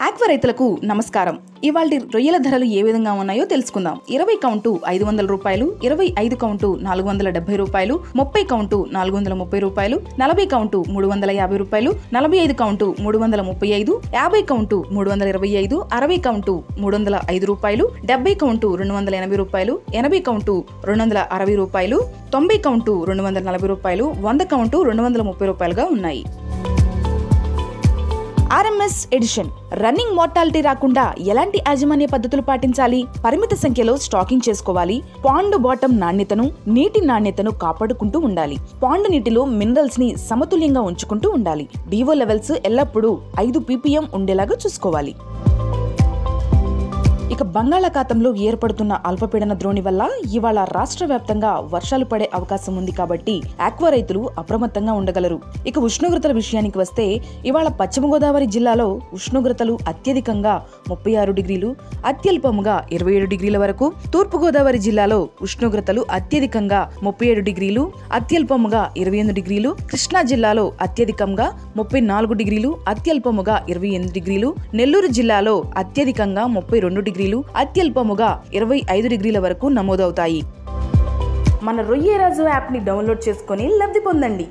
Aqua రైతులకు నమస్కారం. ఇవాల్టి రొయ్యల ధరలు ఏ విధంగా ఉన్నాయో తెలుసుకుందాం. 20 కౌంటు 500 రూపాయలు, 25 కౌంటు 470 రూపాయలు, 30 కౌంటు 430 రూపాయలు, 40 కౌంటు 350 రూపాయలు, 45 కౌంటు 335, 50 కౌంటు 325, 60 కౌంటు 305 రూపాయలు, 70 కౌంటు 280 రూపాయలు, 80 కౌంటు 260 రూపాయలు, 90 కౌంటు 240 రూపాయలు, 100 కౌంటు 230 రూపాయలుగా ఉన్నాయి. RMS edition. రన్నింగ్ మోర్టాలిటీ రాకుండా ఎలాంటి యాజమాన్య పద్ధతులు పాటించాలి? పరిమిత సంఖ్యలో స్టాకింగ్ చేసుకోవాలి. పాండ్ బాటమ్ నాణ్యతను, నీటి నాణ్యతను కాపాడుకుంటూ ఉండాలి. పాండ్ నీటిలో మినరల్స్ ని సమతుల్యంగా ఉంచుకుంటూ ఉండాలి. డివో లెవెల్స్ ఎల్లప్పుడూ 5 ppm ఉండేలాగా చూసుకోవాలి. ఇక బంగాళాఖాతంలో ఏర్పడుతున్న అల్పపీడన ద్రోణి వల్ల ఇవాళ రాష్ట్ర వ్యాప్తంగా వర్షాలు పడే అవకాశం ఉంది కాబట్టి ఆక్వా రైతులు అప్రమత్తంగా ఉండగలరు. ఇక ఉష్ణోగ్రతల విషయానికి వస్తే ఇవాళ పశ్చిమ గోదావరి జిల్లాలో ఉష్ణోగ్రతలు అత్యధికంగా 36 డిగ్రీలు, అత్యల్పముగా 27 డిగ్రీల వరకు, తూర్పు గోదావరి జిల్లాలో ఉష్ణోగ్రతలు అత్యధికంగా 37 డిగ్రీలు, అత్యల్పముగా 28 డిగ్రీలు, కృష్ణా జిల్లాలో అత్యధికంగా 34 డిగ్రీలు, అత్యల్పముగా 28 డిగ్రీలు, నెల్లూరు జిల్లాలో అత్యధికంగా 32 డిగ్రీలు, అత్యల్పముగా 25 డిగ్రీల వరకు నమోదవుతాయి. మన రొయ్యరాజు యాప్ ని డౌన్లోడ్ చేసుకుని లబ్ధి పొందండి.